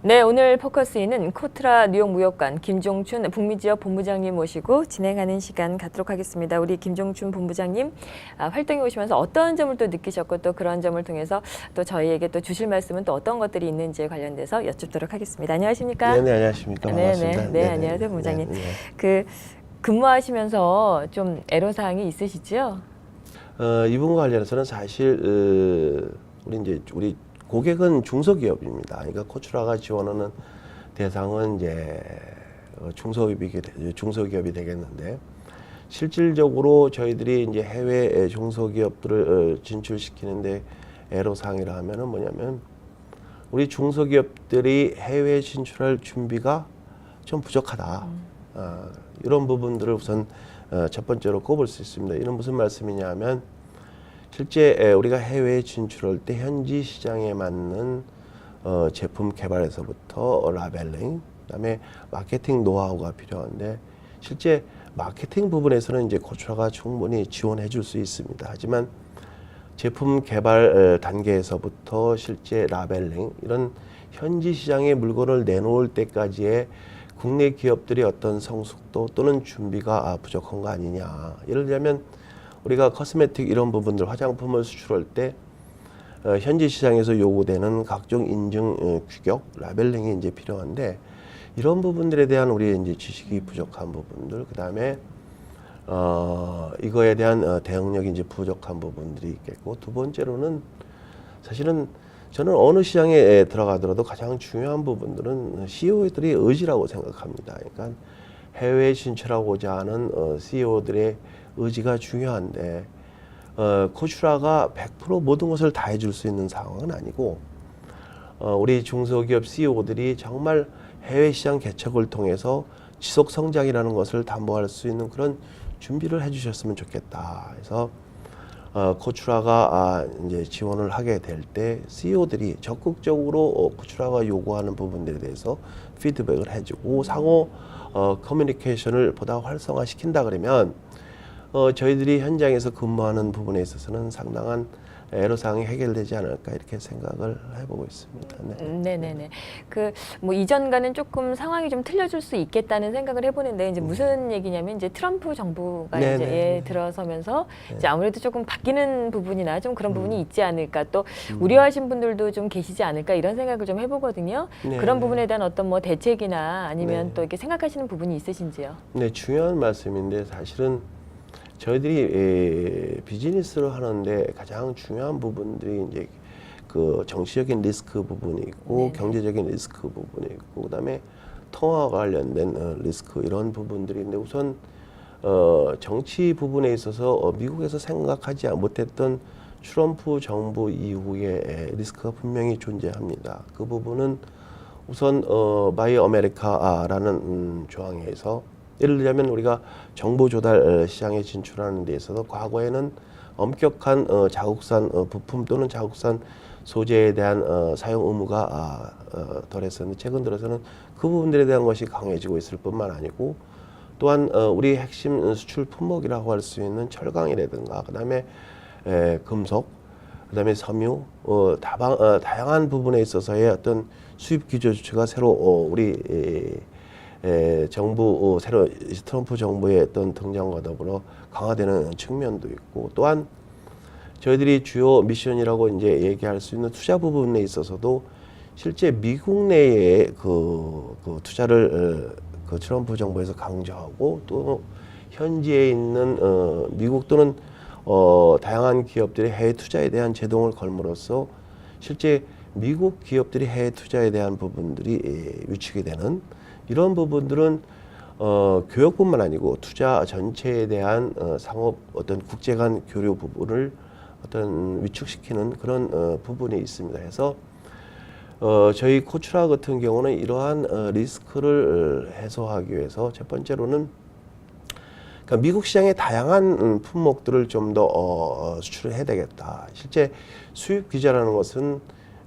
네, 오늘 포커스인은 코트라 뉴욕 무역관 김종춘 북미지역 본부장님 모시고 진행하는 시간 갖도록 하겠습니다. 우리 김종춘 본부장님 활동에 오시면서 어떤 점을 또 느끼셨고 또 그런 점을 통해서 또 저희에게 또 주실 말씀은 또 어떤 것들이 있는지에 관련돼서 여쭙도록 하겠습니다. 안녕하십니까? 네, 안녕하십니까. 반갑습니다. 네, 안녕하세요, 본부장님. 네. 그 근무하시면서 좀 애로사항이 있으시죠? 이 부분과 관련해서는 사실 우리 고객은 중소기업입니다. 그러니까 코츄라가 지원하는 대상은 이제 중소기업이 되겠는데, 실질적으로 저희들이 이제 해외 중소기업들을 진출시키는데 애로사항이라 하면은 뭐냐면, 우리 중소기업들이 해외 진출할 준비가 좀 부족하다. 이런 부분들을 우선 첫 번째로 꼽을 수 있습니다. 이는 무슨 말씀이냐면, 실제 우리가 해외에 진출할 때 현지 시장에 맞는 제품 개발에서부터 라벨링, 그다음에 마케팅 노하우가 필요한데, 실제 마케팅 부분에서는 이제 코츄라가 충분히 지원해 줄 수 있습니다. 하지만 제품 개발 단계에서부터 실제 라벨링, 이런 현지 시장에 물건을 내놓을 때까지의 국내 기업들의 어떤 성숙도 또는 준비가 부족한 거 아니냐. 예를 들면 우리가 코스메틱 이런 부분들, 화장품을 수출할 때 현지 시장에서 요구되는 각종 인증 규격, 라벨링이 이제 필요한데, 이런 부분들에 대한 우리의 이제 지식이 부족한 부분들, 그 다음에 이거에 대한 대응력이 이제 부족한 부분들이 있겠고, 두 번째로는 사실은 저는 어느 시장에 들어가더라도 가장 중요한 부분들은 CEO들의 의지라고 생각합니다. 그러니까 해외 진출하고자 하는 CEO들의 의지가 중요한데, 코츄라가 100% 모든 것을 다 해줄 수 있는 상황은 아니고, 우리 중소기업 CEO들이 정말 해외 시장 개척을 통해서 지속 성장이라는 것을 담보할 수 있는 그런 준비를 해주셨으면 좋겠다. 그래서 코츄라가 이제 지원을 하게 될 때 CEO들이 적극적으로 코츄라가 요구하는 부분들에 대해서 피드백을 해주고 상호 커뮤니케이션을 보다 활성화시킨다 그러면 저희들이 현장에서 근무하는 부분에 있어서는 상당한 애로사항이 해결되지 않을까 이렇게 생각을 해보고 있습니다. 네네네. 그 뭐 이전과는 조금 상황이 좀 틀려질 수 있겠다는 생각을 해보는데, 이제 무슨 얘기냐면 이제 트럼프 정부가 이제 들어서면서 이제 아무래도 조금 바뀌는 부분이나 좀 그런 부분이 있지 않을까, 또 우려하신 분들도 좀 계시지 않을까 이런 생각을 좀 해보거든요. 그런 부분에 대한 어떤 뭐 대책이나 아니면 또 이렇게 생각하시는 부분이 있으신지요? 네, 중요한 말씀인데, 사실은 저희들이 비즈니스를 하는데 가장 중요한 부분들이 이제 그 정치적인 리스크 부분이 있고, 경제적인 리스크 부분이 있고, 그다음에 통화와 관련된 리스크, 이런 부분들이 있는데, 우선 정치 부분에 있어서 미국에서 생각하지 못했던 트럼프 정부 이후에 리스크가 분명히 존재합니다. 그 부분은 우선 바이 아메리카라는 조항에서, 예를 들자면 우리가 정보 조달 시장에 진출하는 데 있어서 과거에는 엄격한 자국산 부품 또는 자국산 소재에 대한 사용 의무가 덜했었는데, 최근 들어서는 그 부분들에 대한 것이 강해지고 있을 뿐만 아니고, 또한 우리 핵심 수출 품목이라고 할 수 있는 철강이라든가, 그다음에 금속, 그다음에 섬유, 다양한 부분에 있어서의 어떤 수입 규제 조치가 새로 우리 정부 새로 트럼프 정부의 어떤 등장과 더불어 강화되는 측면도 있고, 또한 저희들이 주요 미션이라고 이제 얘기할 수 있는 투자 부분에 있어서도 실제 미국 내에 그 투자를 그 트럼프 정부에서 강조하고, 또 현지에 있는 미국 또는 다양한 기업들의 해외 투자에 대한 제동을 걸므로써 실제 미국 기업들이 해외 투자에 대한 부분들이 위축이 되는, 이런 부분들은 교역뿐만 아니고 투자 전체에 대한 상업 어떤 국제 간 교류 부분을 어떤 위축시키는 그런 부분이 있습니다. 그래서 저희 코츄라 같은 경우는 이러한 리스크를 해소하기 위해서 첫 번째로는, 그러니까 미국 시장의 다양한 품목들을 좀 더 수출을 해야 되겠다. 실제 수입 규제라는 것은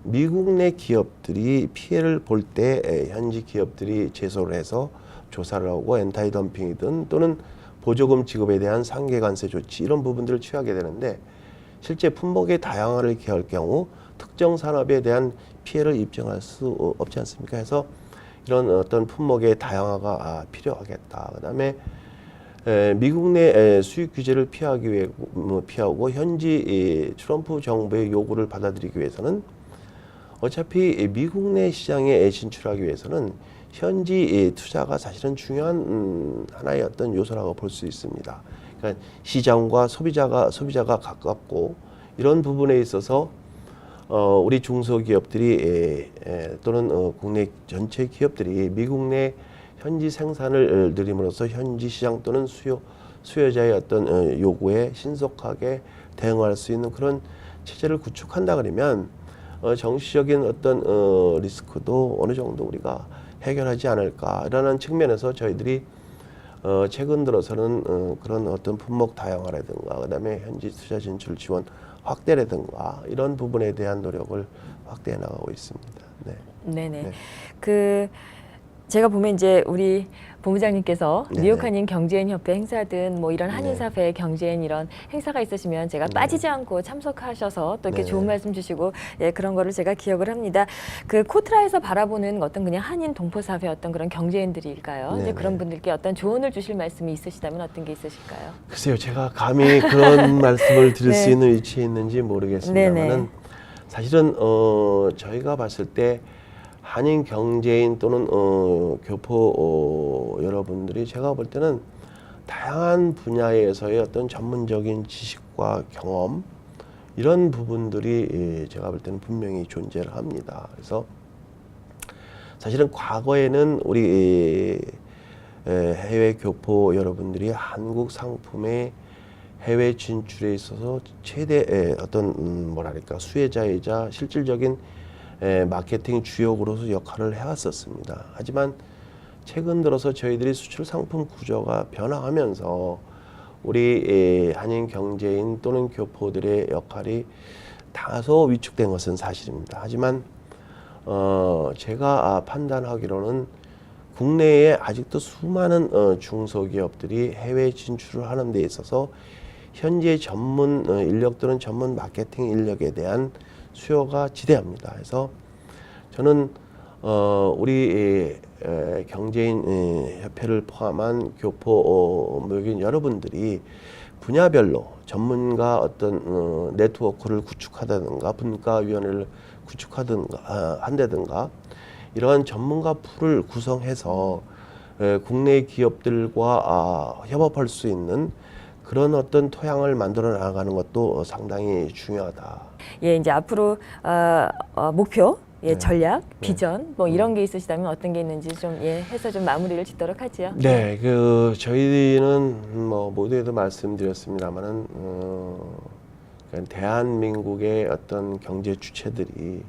미국 내 기업들이 피해를 볼 때 현지 기업들이 제소를 해서 조사를 하고 엔타이 덤핑이든 또는 보조금 지급에 대한 상계 관세 조치, 이런 부분들을 취하게 되는데, 실제 품목의 다양화를 기할 경우 특정 산업에 대한 피해를 입증할 수 없지 않습니까? 해서 이런 어떤 품목의 다양화가 필요하겠다. 그다음에 미국 내 수입 규제를 피하고 현지 트럼프 정부의 요구를 받아들이기 위해서는 어차피 미국 내 시장에 진출하기 위해서는 현지 투자가 사실은 중요한 하나의 어떤 요소라고 볼 수 있습니다. 그러니까 시장과 소비자가 가깝고 이런 부분에 있어서 우리 중소기업들이 또는 국내 전체 기업들이 미국 내 현지 생산을 늘림으로써 현지 시장 또는 수요자의 어떤 요구에 신속하게 대응할 수 있는 그런 체제를 구축한다 그러면 정치적인 어떤 리스크도 어느 정도 우리가 해결하지 않을까라는 측면에서 저희들이 최근 들어서는 그런 어떤 품목 다양화라든가 그다음에 현지 투자 진출 지원 확대라든가 이런 부분에 대한 노력을 확대해 나가고 있습니다. 네. 네네. 네. 그 제가 보면 이제 우리 본부장님께서 네네. 뉴욕 한인 경제인 협회 행사든 뭐 이런 한인사회 경제인 이런 행사가 있으시면 제가 빠지지 않고 참석하셔서 또 이렇게 네네. 좋은 말씀 주시고 예, 그런 거를 제가 기억을 합니다. 그 코트라에서 바라보는 어떤 그냥 한인 동포사회 어떤 그런 경제인들일까요? 이제 네네. 그런 분들께 어떤 조언을 주실 말씀이 있으시다면 어떤 게 있으실까요? 글쎄요, 제가 감히 그런 말씀을 드릴 네. 수 있는 위치에 있는지 모르겠습니다만은 네네. 사실은 저희가 봤을 때 한인 경제인 또는 교포 여러분들이 제가 볼 때는 다양한 분야에서의 어떤 전문적인 지식과 경험 이런 부분들이 제가 볼 때는 분명히 존재를 합니다. 그래서 사실은 과거에는 우리 해외 교포 여러분들이 한국 상품의 해외 진출에 있어서 최대 어떤 뭐랄까 수혜자이자 실질적인 마케팅 주역으로서 역할을 해왔었습니다. 하지만 최근 들어서 저희들이 수출 상품 구조가 변화하면서 우리 한인 경제인 또는 교포들의 역할이 다소 위축된 것은 사실입니다. 하지만 제가 판단하기로는 국내에 아직도 수많은 중소기업들이 해외 진출을 하는 데 있어서 현재 전문 인력 또는 전문 마케팅 인력에 대한 수요가 지대합니다. 그래서 저는 우리 경제인 협회를 포함한 교포 모여진 여러분들이 분야별로 전문가 어떤 네트워크를 구축하다든가 분과위원회를 구축하든가 한다든가 이러한 전문가 풀을 구성해서 국내 기업들과 협업할 수 있는 그런 어떤 토양을 만들어 나가는 것도 상당히 중요하다. 예, 이제 앞으로 목표, 예, 네. 전략, 비전 뭐 이런 게 있으시다면 어떤 게 있는지 좀 예, 해서 좀 마무리를 짓도록 하지요. 네, 저희는 뭐 모두에도 말씀드렸습니다만은 대한민국의 어떤 경제 주체들이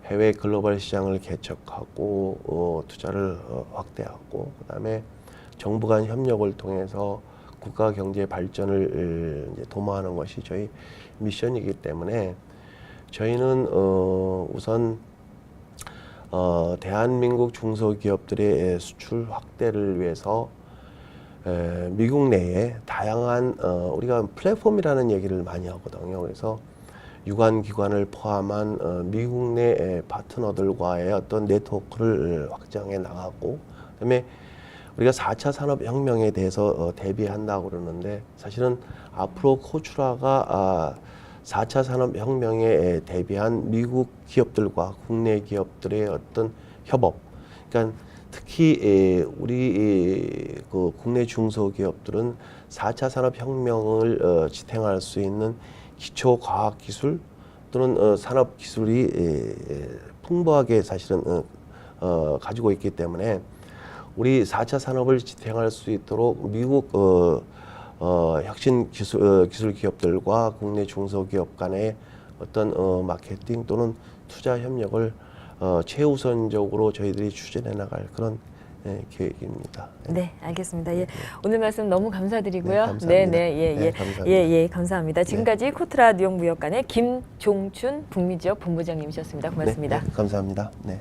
해외 글로벌 시장을 개척하고 투자를 확대하고 그다음에 정부 간 협력을 통해서 국가 경제 발전을 이제 도모하는 것이 저희 미션이기 때문에 저희는 우선 대한민국 중소기업들의 수출 확대를 위해서 미국 내에 다양한 우리가 플랫폼이라는 얘기를 많이 하거든요. 그래서 유관기관을 포함한 미국 내 파트너들과의 어떤 네트워크를 확장해 나가고 그다음에 우리가 4차 산업혁명에 대해서 대비한다고 그러는데 사실은 앞으로 코츄라가 4차 산업혁명에 대비한 미국 기업들과 국내 기업들의 어떤 협업 그러니까 특히 우리 그 국내 중소기업들은 4차 산업혁명을 지탱할 수 있는 기초과학기술 또는 산업기술이 풍부하게 사실은 가지고 있기 때문에 우리 4차 산업을 지탱할 수 있도록 미국 혁신 기술 기업들과 국내 중소기업 간의 어떤 마케팅 또는 투자 협력을 최우선적으로 저희들이 추진해 나갈 그런 계획입니다. 네, 알겠습니다. 예, 오늘 말씀 너무 감사드리고요. 네, 감사합니다. 감사합니다. 예, 감사합니다. 지금까지 코트라 뉴욕 무역관의 김종춘 북미지역 본부장님이셨습니다. 고맙습니다. 네, 감사합니다. 네.